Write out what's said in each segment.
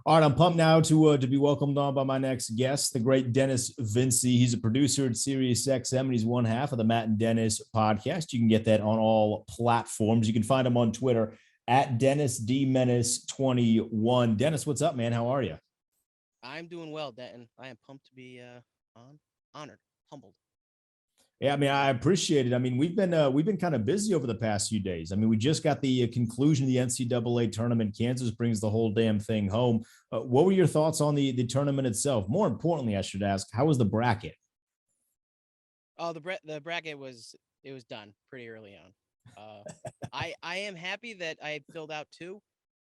All right, I'm pumped now to be welcomed on by my next guest, the great Dennis Vinci. He's a producer at Sirius XM, and he's one half of the Matt and Dennis podcast. You can get that on all platforms. You can find him on Twitter at Dennis D Menace 21. Dennis, what's up, man? How are you? I'm doing well, Denton. I am pumped to be honored, humbled. Yeah, I mean, I appreciate it. I mean, we've been kind of busy over the past few days. I mean, we just got the conclusion of the NCAA tournament. Kansas brings the whole damn thing home. What were your thoughts on the tournament itself? More importantly, I should ask, how was the bracket? Oh, the bracket was done pretty early on. I am happy that I filled out two.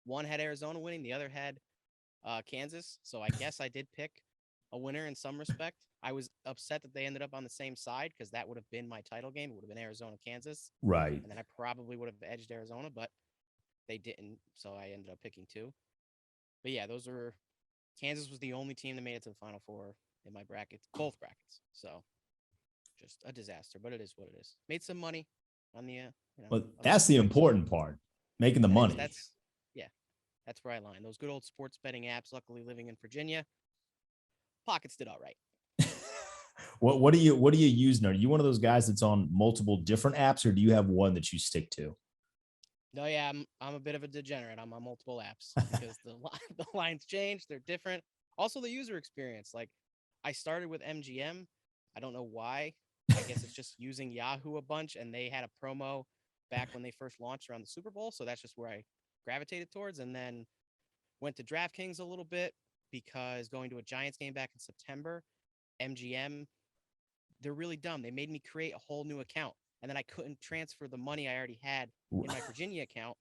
One had Arizona winning, the other had Kansas. So I guess I did pick a winner in some respect. I was upset that they ended up on the same side because that would have been my title game. It would have been Arizona Kansas, Right. and then I probably would have edged Arizona, but they didn't. So I ended up picking two. But yeah, those were Kansas was the only team that made it to the Final Four in my brackets, both brackets. So just a disaster, but it is what it is. Made some money on the Well, on the that's the sports. important part, making the That is money. that's yeah, that's where I line. Those good old sports betting apps. Luckily, living in Virginia, pockets did all right. What do you use now? Are you one of those guys that's on multiple different apps, or do you have one that you stick to? No, yeah, I'm a bit of a degenerate. I'm on multiple apps because the lines change. They're different. Also, the user experience. Like, I started with MGM. I don't know why. I guess it's just using Yahoo a bunch, and they had a promo back when they first launched around the Super Bowl. So that's just where I gravitated towards, and then went to DraftKings a little bit because going to a Giants game back in September, MGM, they're really dumb. They made me create a whole new account, and then I couldn't transfer the money I already had in my Virginia account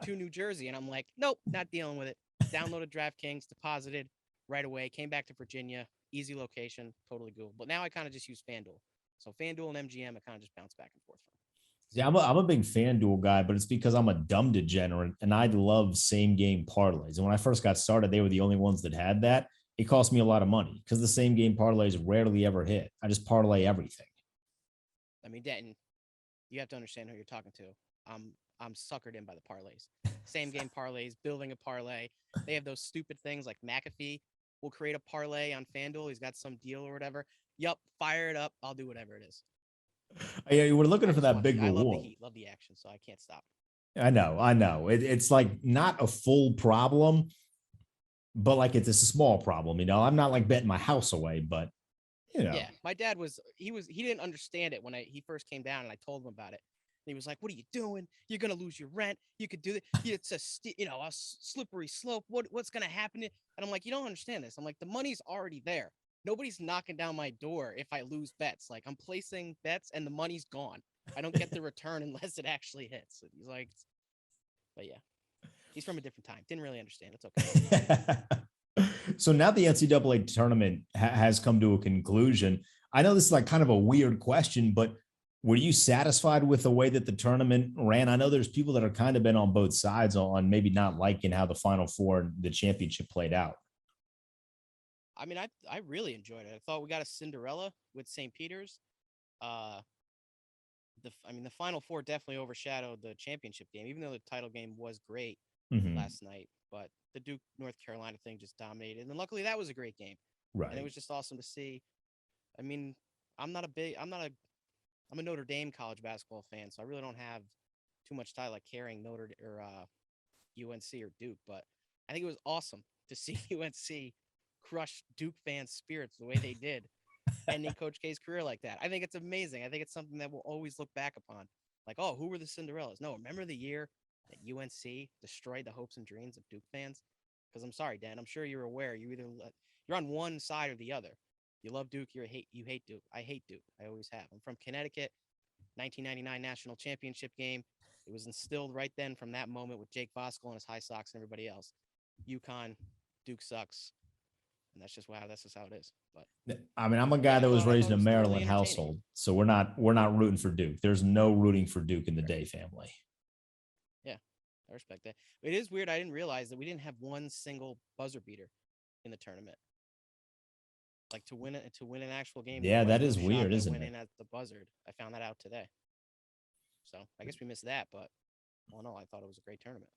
to New Jersey. And I'm like, nope, not dealing with it. Downloaded DraftKings, deposited right away, came back to Virginia, easy location, totally cool. But now I kind of just use FanDuel. So FanDuel and MGM, I kind of just bounce back and forth from. Yeah, I'm a big FanDuel guy, but it's because I'm a dumb degenerate and I love same game parlays. And when I first got started, they were the only ones that had that. It cost me a lot of money because the same game parlays rarely ever hit. I just parlay everything. I mean, Denton, you have to understand who you're talking to. I'm suckered in by the parlays. Same game parlays, building a parlay. They have those stupid things like McAfee will create a parlay on FanDuel. He's got some deal or whatever. Yup, fire it up. I'll do whatever it is. Yeah, you were looking I for just that want the big I love the reward. heat, love the action, so I can't stop. I know. It's like not a full problem, but like it's a small problem. I'm not like betting my house away, but you know, Yeah, my dad he didn't understand it when he first came down and I told him about it. And he was like, "What are you doing? You're gonna lose your rent. You could do it. It's a slippery slope. What's gonna happen?" And I'm like, "You don't understand this. I'm like, the money's already there. Nobody's knocking down my door if I lose bets. Like I'm placing bets and the money's gone. I don't get the return unless it actually hits." And he's like, "But yeah, he's from a different time. Didn't really understand. It's okay." so now the NCAA tournament has come to a conclusion. I know this is like kind of a weird question, but were you satisfied with the way that the tournament ran? I know there's people that are kind of been on both sides on maybe not liking how the Final Four and the championship played out. I mean, I really enjoyed it. I thought we got a Cinderella with St. Peter's. Uh, the Final Four definitely overshadowed the championship game, even though the title game was great Mhm. last night. But the Duke North Carolina thing just dominated, and then luckily that was a great game, and it Right. was just awesome to see. I mean, I'm not a I'm a Notre Dame college basketball fan, so I really don't have too much tie like carrying UNC or Duke, but I think it was awesome to see UNC crush Duke fans' spirits the way they did, ending Coach K's career like that. I think it's amazing. I think it's something that we'll always look back upon. Like, oh, who were the Cinderellas? No, remember the year that UNC destroyed the hopes and dreams of Duke fans? Because I'm sorry, Dan, I'm sure you're aware. You're on one side or the other. You love Duke, you hate Duke. I hate Duke. I always have. I'm from Connecticut. 1999 national championship game. It was instilled right then from that moment with Jake Voskuhl and his high socks and everybody else. UConn, Duke sucks, and that's just how it is. But I mean, I'm a guy yeah, that was I raised thought in it a was thoroughly Maryland entertaining. household, so we're not rooting for Duke. There's no rooting for Duke in the Right. Day family. Yeah, I respect that. It is weird. I didn't realize that we didn't have one single buzzer beater in the tournament. Like to win an actual game, there Yeah, was that no is shot weird, that isn't went it? in at the buzzard. I found that out today. So I guess we missed that, but well, no, I thought it was a great tournament.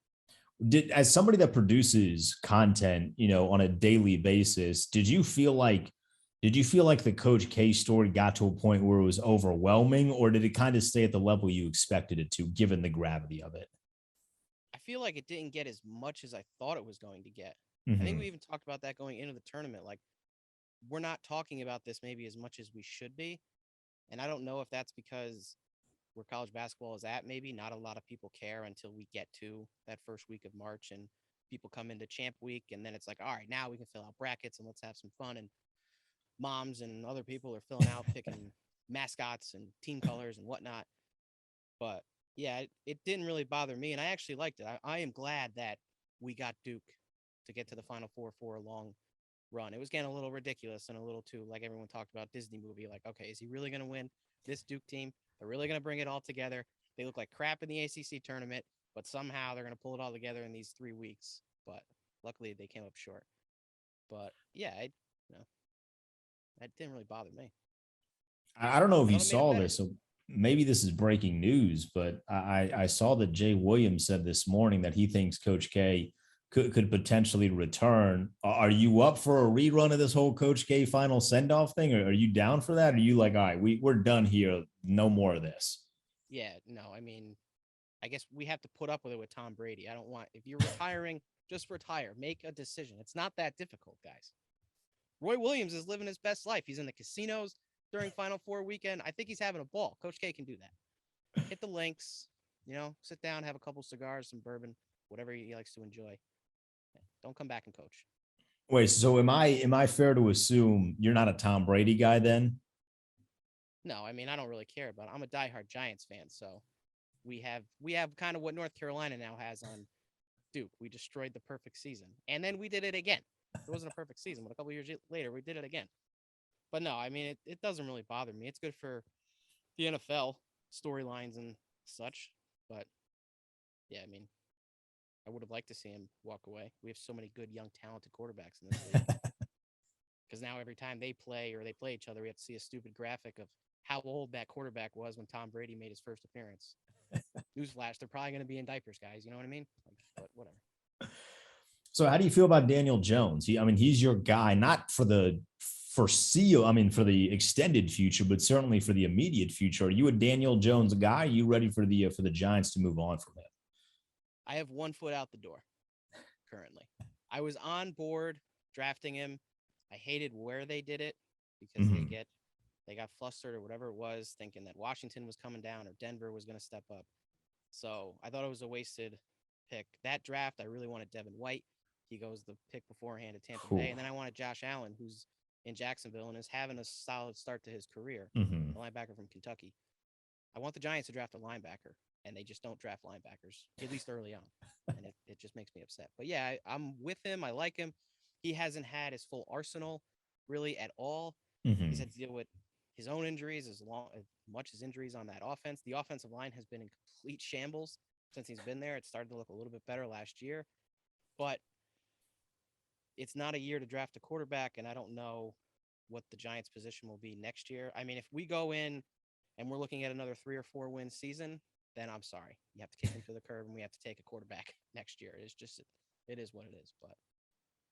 As somebody that produces content, on a daily basis, did you feel like the Coach K story got to a point where it was overwhelming, or did it kind of stay at the level you expected it to, given the gravity of it? I feel like it didn't get as much as I thought it was going to get. I think we Hmm. even talked about that going into the tournament. Like, we're not talking about this maybe as much as we should be. And I don't know if that's because where college basketball is at, maybe not a lot of people care until we get to that first week of March and people come into champ week. And then it's like, all right, now we can fill out brackets and let's have some fun. And moms and other people are filling out, picking mascots and team colors and whatnot. But yeah, it didn't really bother me. And I actually liked it. I am glad that we got Duke to get to the Final Four for a long run. It was getting a little ridiculous and a little too, like everyone talked about, Disney movie. Like, okay, is he really going to win this Duke team? They're really going to bring it all together. They look like crap in the ACC tournament, but somehow they're going to pull it all together in these 3 weeks. But luckily, they came up short. But yeah, you know, that didn't really bother me. I don't know if It you only made it saw better. this, so maybe this is breaking news, but I saw that Jay Williams said this morning that he thinks Coach K could potentially return. Are you up for a rerun of this whole Coach K final send off thing? Or are you down for that? Or are you like, all right, we're done here. No more of this? Yeah, no, I mean, I guess we have to put up with it with Tom Brady. I don't want, if you're retiring, just retire. Make a decision. It's not that difficult, guys. Roy Williams is living his best life. He's in the casinos during Final Four weekend. I think he's having a ball. Coach K can do that. Hit the links, sit down, have a couple cigars, some bourbon, whatever he likes to enjoy. Don't come back and coach. Wait, so am I fair to assume you're not a Tom Brady guy then? No, I mean I don't really care about it. I'm a diehard Giants fan, so we have kind of what North Carolina now has on Duke. We destroyed the perfect season, and then we did it again. It wasn't a perfect season, but a couple years later we did it again. But no, I mean it doesn't really bother me. It's good for the NFL storylines and such. But yeah, I mean I would have liked to see him walk away. We have so many good, young, talented quarterbacks in this league. Because now every time they play or they play each other, we have to see a stupid graphic of how old that quarterback was when Tom Brady made his first appearance. Newsflash, they're probably going to be in diapers, guys. You know what I mean? Like, but whatever. So how do you feel about Daniel Jones? He's your guy, not for the foreseeable, for the extended future, but certainly for the immediate future. Are you a Daniel Jones guy? Are you ready for the Giants to move on from him? I have one foot out the door currently. I was on board drafting him. I hated where they did it because they Mhm. get they got flustered or whatever it was, thinking that Washington was coming down or Denver was going to step up. So I thought it was a wasted pick. That draft, I really wanted Devin White. He goes the pick beforehand at Tampa Bay. Cool. And then I wanted Josh Allen, who's in Jacksonville and is having a solid start to his career, Mhm. the linebacker from Kentucky. I want the Giants to draft a linebacker, and they just don't draft linebackers, at least early on. And it just makes me upset. But yeah, I'm with him. I like him. He hasn't had his full arsenal really at all. He's Mhm. had to deal with his own injuries as much as injuries on that offense. The offensive line has been in complete shambles since he's been there. It started to look a little bit better last year, but it's not a year to draft a quarterback, and I don't know what the Giants' position will be next year. I mean, if we go in and we're looking at another 3 or 4 win season, then I'm sorry, you have to kick him to the curb, and we have to take a quarterback next year. It's just it is what it is. But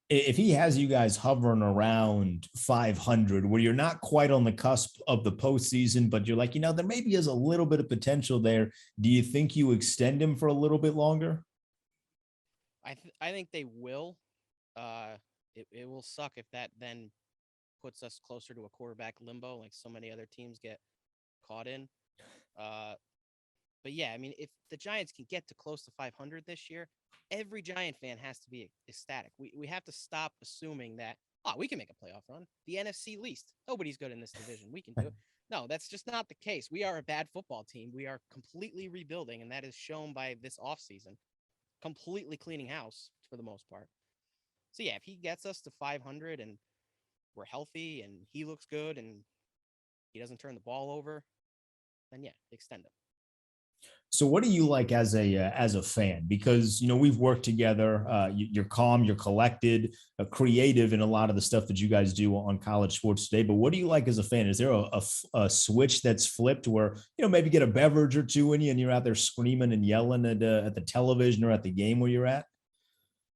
If he has you guys hovering around 500, where you're not quite on the cusp of the postseason, but you're like, there maybe is a little bit of potential there. Do you think you extend him for a little bit longer? I think they will. It will suck if that then puts us closer to a quarterback limbo, like so many other teams get caught in. Uh, but yeah, I mean, if the Giants can get to close to 500 this year, every Giant fan has to be ecstatic. We have to stop assuming that we can make a playoff run. The NFC least, nobody's good in this division. We can do it. No, that's just not the case. We are a bad football team. We are completely rebuilding, and that is shown by this offseason. Completely cleaning house for the most part. So yeah, if he gets us to 500 and we're healthy and he looks good and he doesn't turn the ball over, then yeah, extend him. So what do you like as a fan? Because we've worked together. You're calm, you're collected, creative in a lot of the stuff that you guys do on College Sports Today. But what do you like as a fan? Is there a switch that's flipped where maybe get a beverage or two in you and you're out there screaming and yelling at the television or at the game where you're at?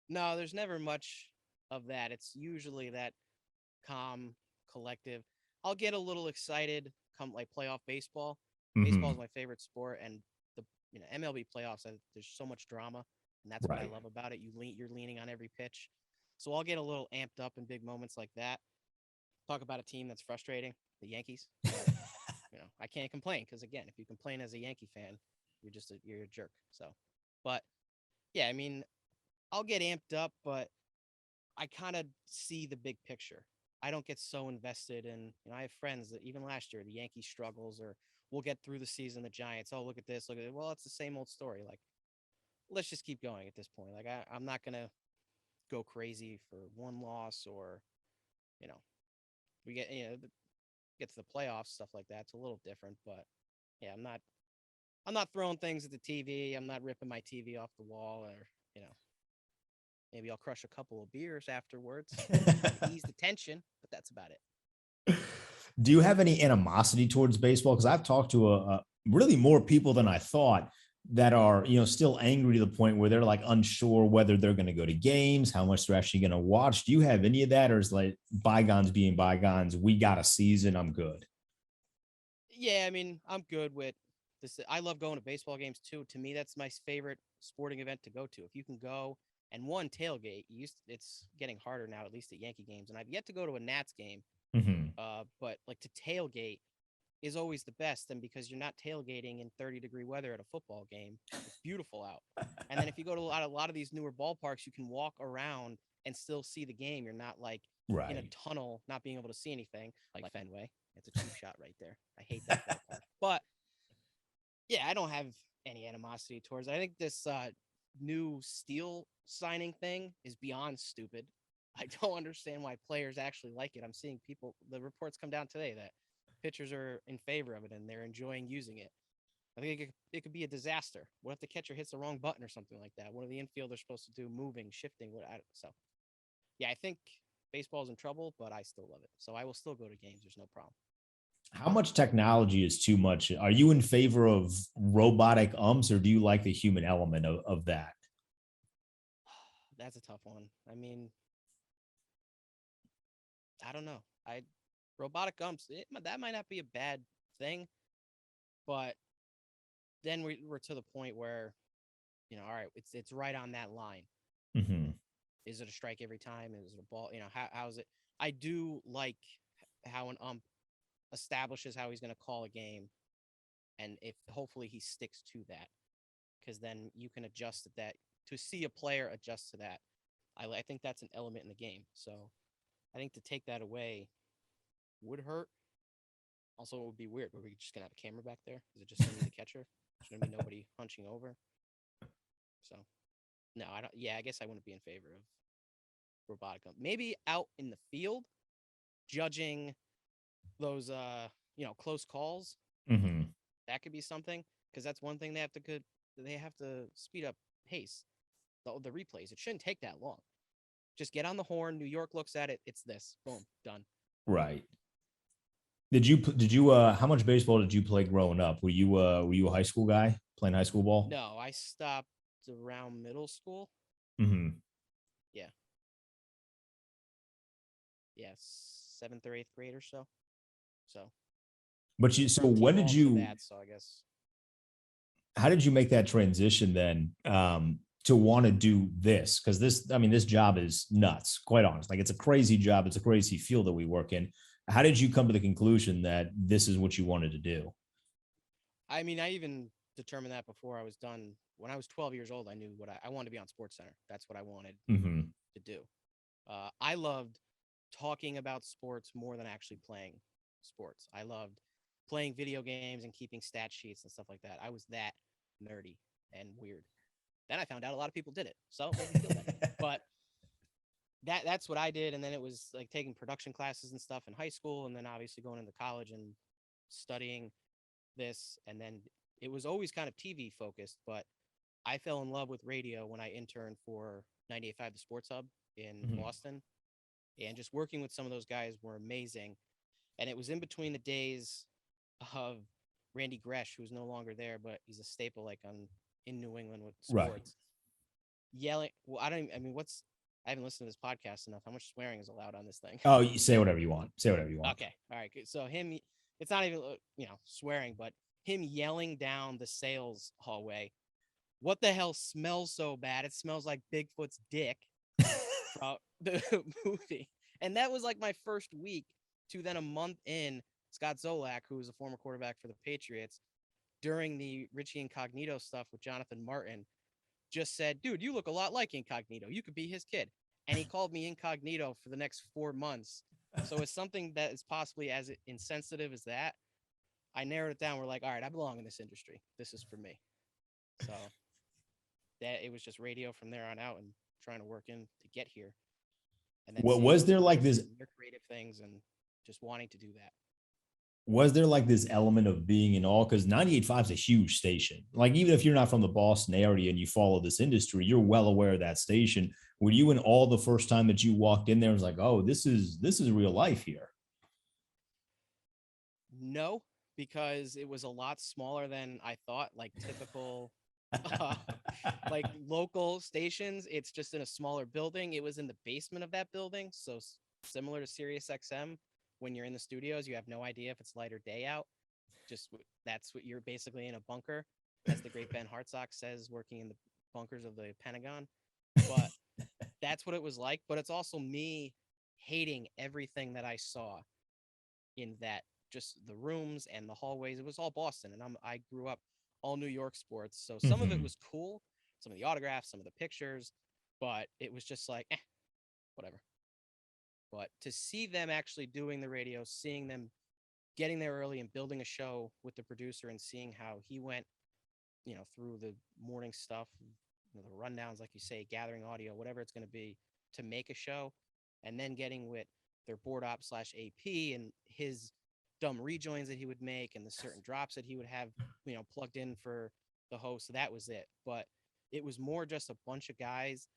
No, there's never much of that. It's usually that calm, collective. I'll get a little excited come like playoff baseball. Baseball is Hmm. my favorite sport, and the MLB playoffs. There's so much drama, and that's what I Right. love about it. You're leaning on every pitch, so I'll get a little amped up in big moments like that. Talk about a team that's frustrating, the Yankees, but I can't complain because again, if you complain as a Yankee fan, you're a jerk. So, but yeah, I mean, I'll get amped up, but I kind of see the big picture. I don't get so invested in, I have friends that even last year, the Yankees struggles or we'll get through the season, the Giants, oh, look at this, look at it. Well, it's the same old story. Like, let's just keep going at this point. Like, I'm not going to go crazy for one loss or, you know, we get to the playoffs, stuff like that. It's a little different, but yeah, I'm not throwing things at the TV. I'm not ripping my TV off the wall or, you know, maybe I'll crush a couple of beers afterwards to ease the tension, but that's about it. Do you have any animosity towards baseball? Because I've talked to really more people than I thought that are, still angry to the point where they're like unsure whether they're going to go to games, how much they're actually going to watch. Do you have any of that, or is like bygones being bygones? We got a season. I'm good. Yeah, I mean, I'm good with this. I love going to baseball games too. To me, that's my favorite sporting event to go to. If you can go and one tailgate, it's getting harder now, at least at Yankee games. And I've yet to go to a Nats game, Mm-hmm. but like to tailgate is always the best. And because you're not tailgating in 30-degree weather at a football game, it's beautiful out. And then if you go to a lot of these newer ballparks, you can walk around and still see the game. You're not like in a Right. tunnel, not being able to see anything like Fenway. It's a cheap shot right there. I hate that ballpark. But yeah, I don't have any animosity towards it. I think this new Steel signing thing is beyond stupid. I don't understand why players actually like it. I'm seeing the reports come down today that pitchers are in favor of it and they're enjoying using it. I think it could be a disaster. What if the catcher hits the wrong button or something like that? What are the infielders supposed to do? Moving, shifting. So yeah, I think baseball's in trouble, but I still love it. So I will still go to games. There's no problem. How much technology is too much? Are you in favor of robotic umps, or do you like the human element of that? That's a tough one. I mean, I don't know. I robotic umps. That might not be a bad thing, but then we're to the point where all right, it's right on that line. Mm-hmm. Is it a strike every time? Is it a ball? How's it? I do like how an ump establishes how he's going to call a game, and if hopefully he sticks to that, because then you can adjust that to see a player adjust to that. I think that's an element in the game. So I think to take that away would hurt. Also, it would be weird. Were we just gonna have a camera back there? Is it just gonna be the catcher? There's gonna be nobody hunching over. So no, I don't. Yeah, I guess I wouldn't be in favor of robotic. Maybe out in the field, judging those close calls. Mm-hmm. That could be something because that's one thing they have to speed up pace. The replays. It shouldn't take that long. Just get on the horn. New York looks at it. It's this. Boom. Done. Right. Did you how much baseball did you play growing up? Were you a high school guy playing high school ball? No, I stopped around middle school. Mm-hmm. Yeah. Yeah. Seventh or eighth grade or so. So But you went so from when did t-ball to you that. So I guess how did you make that transition then to want to do this? Because this job is nuts, quite honest. Like it's a crazy job, it's a crazy field that we work in. How did you come to the conclusion that this is what you wanted to do? I mean I even determined that before I was done. When I was 12 years old, I knew what I wanted to be on Sports Center. That's what I wanted Mm-hmm. to do. I loved talking about sports more than actually playing sports. I loved playing video games and keeping stat sheets and stuff like that. I was that nerdy and weird. Then I found out a lot of people did it, so it made me feel better. But that's what I did, and then it was like taking production classes and stuff in high school, and then obviously going into college and studying this, and then it was always kind of TV focused, but I fell in love with radio when I interned for 98.5 The Sports Hub in Mm-hmm. Boston, and just working with some of those guys were amazing. And it was in between the days of Randy Gresh, who's no longer there, but he's a staple like on in New England with Right. sports. yelling. Well, I mean, I haven't listened to this podcast enough. How much swearing is allowed on this thing? Oh, you say whatever you want. Say whatever you want. Okay. All right. So him, it's not even, swearing, but him yelling down the sales hallway. What the hell smells so bad? It smells like Bigfoot's dick from the movie. And that was like my first week to then a month in. Scott Zolak, who was a former quarterback for the Patriots, during the Richie Incognito stuff with Jonathan Martin, just said, dude, you look a lot like Incognito. You could be his kid. And he called me Incognito for the next 4 months. So it's something that is possibly as insensitive as that. I narrowed it down. We're like, all right, I belong in this industry. This is for me. So that it was just radio from there on out and trying to work in to get here. And then What was there like this? Their creative things and just wanting to do that. Was there like this element of being in awe? Because 98.5 is a huge station. Like, even if you're not from the Boston area and you follow this industry, you're well aware of that station. Were you in awe the first time that you walked in there? It was like, oh, this is real life here. No, because it was a lot smaller than I thought, like typical uh, like local stations. It's just in a smaller building. It was in the basement of that building, so similar to Sirius XM. When you're in the studios, you have no idea if it's light or day out. Just that's what you're basically in a bunker, as the great Ben Hartsock says, working in the bunkers of the Pentagon. But that's what it was like. But it's also me hating everything that I saw in that, just the rooms and the hallways. It was all Boston, and I grew up all New York sports, so some of it was cool, some of the autographs, some of the pictures, but it was just like, whatever. But to see them actually doing the radio, seeing them getting there early and building a show with the producer and seeing how he went, through the morning stuff, the rundowns, like you say, gathering audio, whatever it's going to be to make a show, and then getting with their board op slash AP and his dumb rejoins that he would make and the certain drops that he would have, plugged in for the host. So that was it. But it was more just a bunch of guys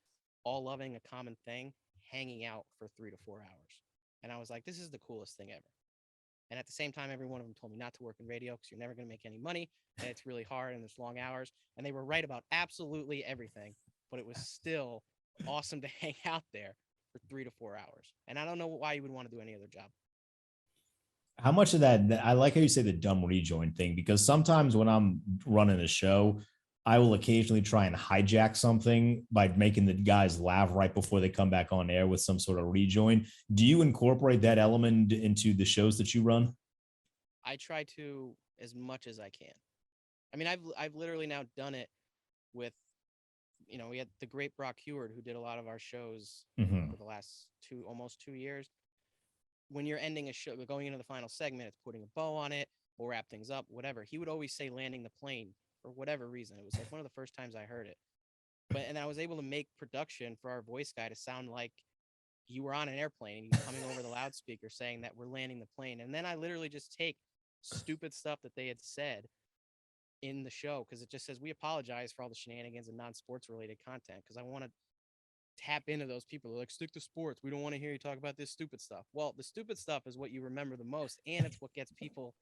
all loving a common thing, hanging out for 3 to 4 hours. And I was like, this is the coolest thing ever. And at the same time, every one of them told me not to work in radio because you're never going to make any money and it's really hard and there's long hours. And they were right about absolutely everything, but it was still awesome to hang out there for 3 to 4 hours. And I don't know why you would want to do any other job. How much of that, I like how you say the dumb rejoin thing, because sometimes when I'm running a show, I will occasionally try and hijack something by making the guys laugh right before they come back on air with some sort of rejoin. Do you incorporate that element into the shows that you run? I try to as much as I can. I mean, I've literally now done it with, we had the great Brock Heward who did a lot of our shows for the last almost 2 years. When you're ending a show, going into the final segment, it's putting a bow on it, we'll wrap things up, whatever. He would always say landing the plane for whatever reason. It was like one of the first times I heard it. And I was able to make production for our voice guy to sound like you were on an airplane and he's coming over the loudspeaker saying that we're landing the plane. And then I literally just take stupid stuff that they had said in the show, because it just says, we apologize for all the shenanigans and non-sports related content, because I want to tap into those people. They're like, stick to sports. We don't want to hear you talk about this stupid stuff. Well, the stupid stuff is what you remember the most, and it's what gets people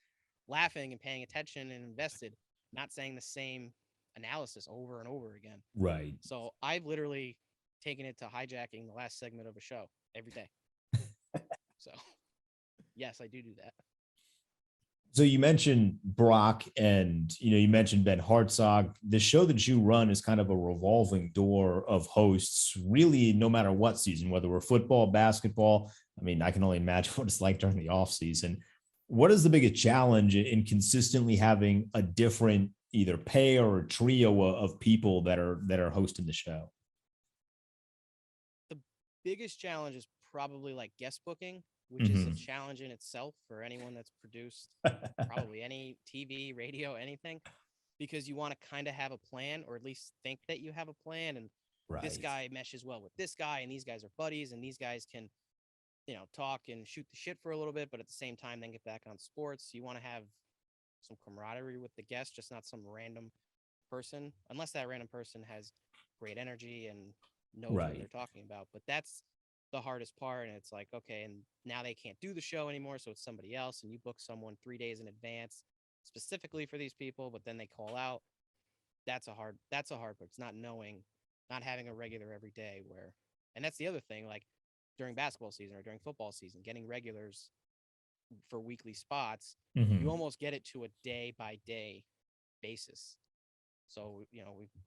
laughing and paying attention and invested, not saying the same analysis over and over again. Right. So I've literally taken it to hijacking the last segment of a show every day. So yes, I do that. So you mentioned Brock and, you mentioned Ben Hartzog. The show that you run is kind of a revolving door of hosts, really, no matter what season, whether we're football, basketball. I mean, I can only imagine what it's like during the off season. What is the biggest challenge in consistently having a different either pair or trio of people that are hosting the show? The biggest challenge is probably like guest booking, which is a challenge in itself for anyone that's produced probably any TV, radio, anything, because you want to kind of have a plan, or at least think that you have a plan. And this guy meshes well with this guy, and these guys are buddies, and these guys can, talk and shoot the shit for a little bit, but at the same time, then get back on sports. You want to have some camaraderie with the guest, just not some random person, unless that random person has great energy and knows what they're talking about. But that's the hardest part. And it's like, okay, and now they can't do the show anymore, so it's somebody else, and you book someone 3 days in advance specifically for these people, but then they call out. That's a hard part. It's not knowing not having a regular every day where, and that's the other thing, like during basketball season or during football season, getting regulars for weekly spots, you Hmm. almost get it to a day by day basis. So,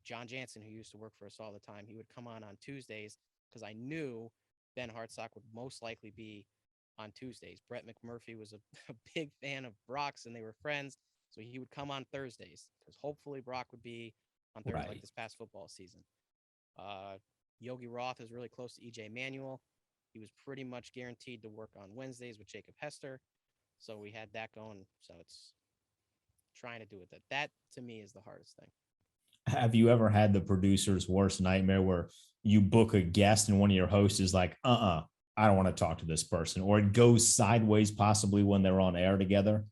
John Jansen, who used to work for us all the time, he would come on Tuesdays because I knew Ben Hartsock would most likely be on Tuesdays. Brett McMurphy was a, a big fan of Brock's and they were friends. So he would come on Thursdays because hopefully Brock would be on Thursday, like Right. this past football season. Uh, Yogi Roth is really close to EJ Manuel. He was pretty much guaranteed to work on Wednesdays with Jacob Hester. So we had that going. So it's trying to do it. That to me is the hardest thing. Have you ever had the producer's worst nightmare where you book a guest and one of your hosts is like, I don't want to talk to this person, or it goes sideways possibly when they're on air together?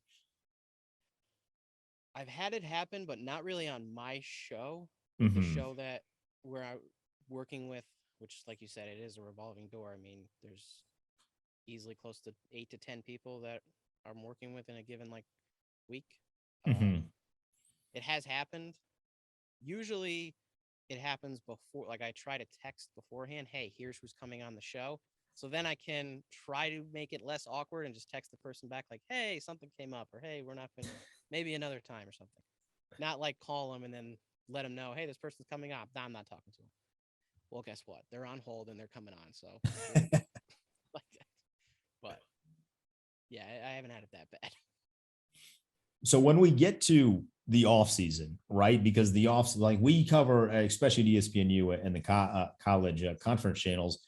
I've had it happen, but not really on my show. The Hmm. show that where I'm working with, which, like you said, it is a revolving door. I mean, there's easily close to 8 to 10 people that I'm working with in a given like week. Um, Hmm. it has happened. Usually, it happens before. Like I try to text beforehand, "Hey, here's who's coming on the show." So then I can try to make it less awkward and just text the person back like, "Hey, something came up," or "Hey, we're not going maybe another time," or something. Not like call them and then let them know, "Hey, this person's coming up." I'm not talking to them. Well, guess what? They're on hold and they're coming on. So we'll like that. But yeah, I haven't had it that bad. So when we get to the off season, right? Because the off, like we cover, especially at ESPNU and the college conference channels,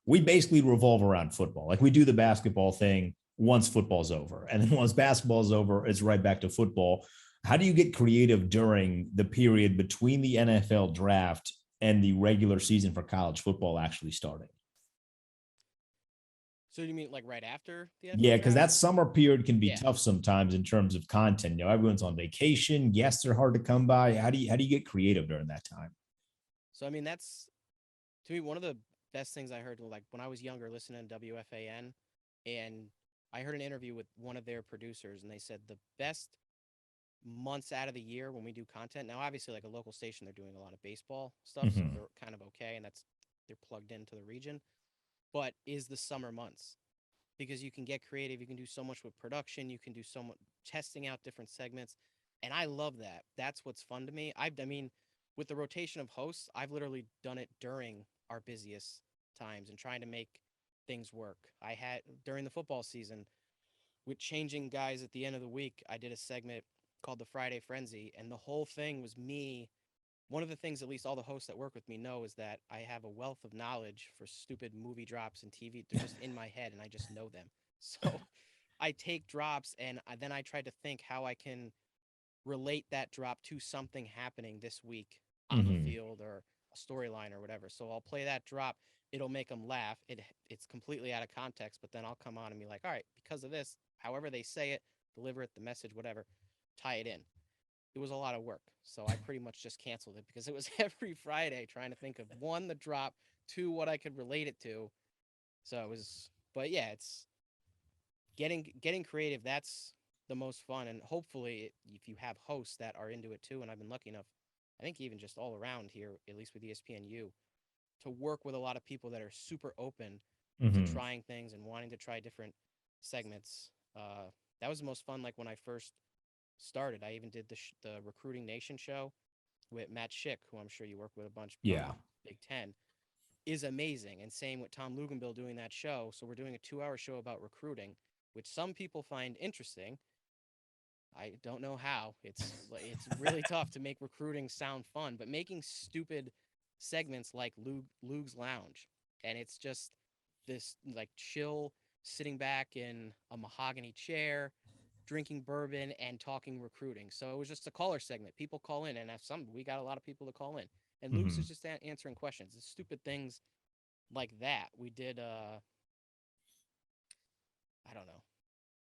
we basically revolve around football. Like we do the basketball thing once football's over, and then once basketball's over, it's right back to football. How do you get creative during the period between the NFL draft and the regular season for college football actually starting? So you mean like right after the Yeah, NFL because draft? that summer period can be Yeah. tough sometimes in terms of content. Everyone's on vacation, guests are hard to come by. How do you get creative during that time? So I mean that's to me one of the best things I heard like when I was younger listening to WFAN, and I heard an interview with one of their producers and they said the best months out of the year when we do content. Now obviously like a local station they're doing a lot of baseball stuff so Hmm. they're kind of okay and that's they're plugged into the region, but is the summer months because you can get creative, you can do so much with production, you can do so much testing out different segments, and I love that. That's what's fun to me. I mean, with the rotation of hosts, I've literally done it during our busiest times and trying to make things work. I had during the football season with changing guys at the end of the week, I did a segment called the Friday Frenzy, and the whole thing was me. One of the things, at least all the hosts that work with me know, is that I have a wealth of knowledge for stupid movie drops and TV. They're just in my head, and I just know them. So I take drops, and then I try to think how I can relate that drop to something happening this week on the Hmm. field or a storyline or whatever. So I'll play that drop. It'll make them laugh. It's completely out of context, but then I'll come on and be like, all right, because of this, however they say it, deliver it, the message, whatever, tie it in. It was a lot of work. So I pretty much just canceled it because it was every Friday trying to think of one, the drop, two, what I could relate it to. So it was, but yeah, it's getting creative. That's the most fun. And hopefully, if you have hosts that are into it too, and I've been lucky enough, I think even just all around here, at least with ESPNU, to work with a lot of people that are super open to Hmm. trying things and wanting to try different segments. That was the most fun. Like when I first started, I even did the Recruiting Nation show with Matt Schick, who I'm sure you work with a bunch on Yeah. Big Ten, is amazing. And same with Tom Luganbill doing that show. So we're doing a 2 hour show about recruiting, which some people find interesting. I don't know how. It's really tough to make recruiting sound fun, but making stupid segments like Luke's Lounge, and it's just this like chill, sitting back in a mahogany chair, drinking bourbon and talking recruiting. So it was just a caller segment. People call in, and we got a lot of people to call in, and Luke's is Hmm. just answering questions. It's stupid things like that. We did I don't know.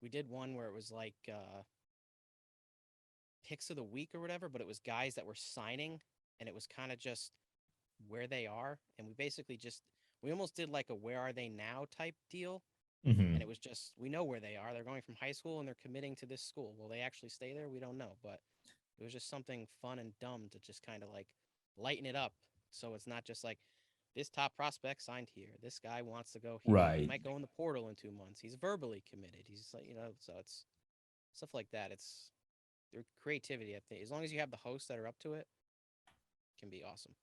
We did one where it was like picks of the week or whatever, but it was guys that were signing and it was kind of just where they are. And we basically we almost did like a where are they now type deal. And it Hmm. was just, we know where they are. They're going from high school and they're committing to this school. Will they actually stay there? We don't know. But it was just something fun and dumb to just kind of like lighten it up So it's not just like this top prospect signed here. This guy wants to go here. He Right. might go in the portal in 2 months. He's verbally committed. He's like, so it's stuff like that. It's their creativity, I think. As long as you have the hosts that are up to it, can be awesome.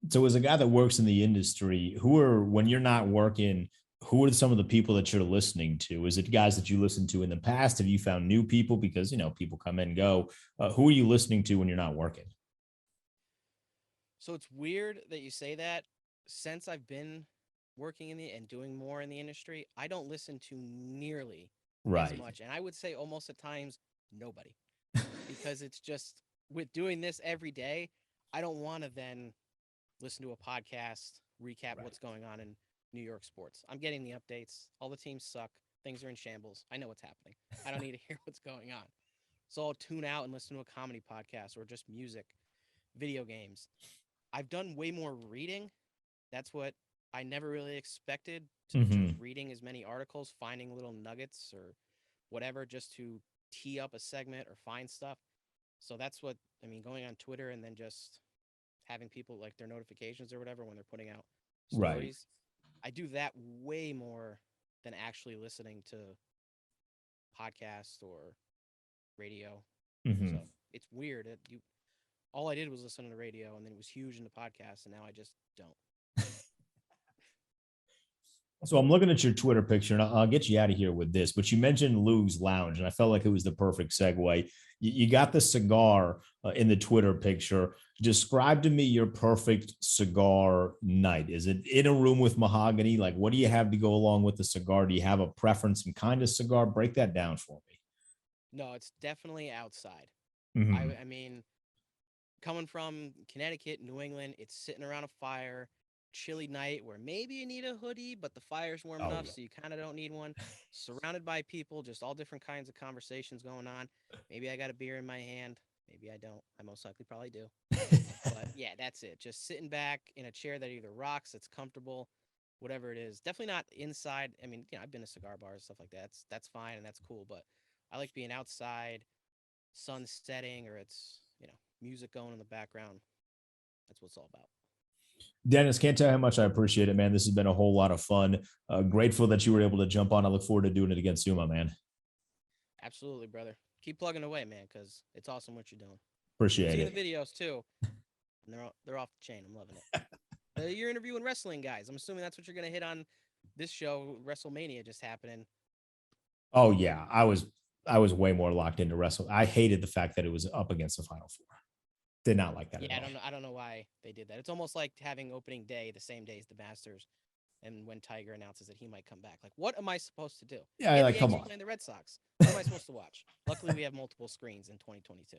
So as a guy that works in the industry, who are when you're not working, who are some of the people that you're listening to? Is it guys that you listened to in the past? Have you found new people because people come and go? Who are you listening to when you're not working? So it's weird that you say that. Since I've been working in the and doing more in the industry, I don't listen to nearly as Right. much. And I would say almost at times nobody. Because it's just with doing this every day, I don't want to then listen to a podcast, recap Right. what's going on in New York sports. I'm getting the updates. All the teams suck. Things are in shambles. I know what's happening. I don't need to hear what's going on. So I'll tune out and listen to a comedy podcast or just music, video games. I've done way more reading. That's what I never really expected to Hmm. reading as many articles, finding little nuggets or whatever just to tee up a segment or find stuff. So that's what I mean, going on Twitter and then just having people like their notifications or whatever when they're putting out Right. stories. I do that way more than actually listening to podcasts or radio. So Hmm. it's weird. All I did was listen to the radio, and then it was huge into podcasts, and now I just don't. So I'm looking at your Twitter picture, and I'll get you out of here with this. But you mentioned Lou's Lounge, and I felt like it was the perfect segue. You got the cigar in the Twitter picture. Describe to me your perfect cigar night. Is it in a room with mahogany? Like, what do you have to go along with the cigar? Do you have a preference and kind of cigar? Break that down for No, it's definitely outside. me. I mean, coming from Connecticut, New England, it's sitting around a fire, chilly night where maybe you need a hoodie, but the fire's warm Oh enough, yeah. so you kind of don't need one. Surrounded by people, just all different kinds of conversations going on. Maybe I got a beer in my hand. Maybe I don't. I most likely probably do. But yeah, that's it. Just sitting back in a chair that either rocks, that's comfortable, whatever it is. Definitely not inside. I mean, I've been to cigar bars and stuff like that. That's fine and that's cool. But I like being outside, sun setting, or it's music going in the background. That's what it's all about. Dennis, can't tell how much I appreciate it, man. This has been a whole lot of fun. Grateful that you were able to jump on. I look forward to doing it again soon, my man. Absolutely, brother. Keep plugging away, man, because it's awesome what you're doing. I'm Appreciate seeing it. the videos too, and they're off the chain. I'm loving it. You're interviewing wrestling guys. I'm assuming that's what you're gonna hit on this show. WrestleMania just happening. Oh yeah, I was way more locked into wrestling. I hated the fact that it was up against the Final Four. Did not like that at Yeah, I all. don't know. I don't know why they did that. It's almost like having opening day the same day as the Masters, and when Tiger announces that he might come back. Like, what am I supposed to do? Yeah, Yeah, the like come Yankees are on. playing the Red Sox. What am I supposed to watch? Luckily, we have multiple screens in 2022.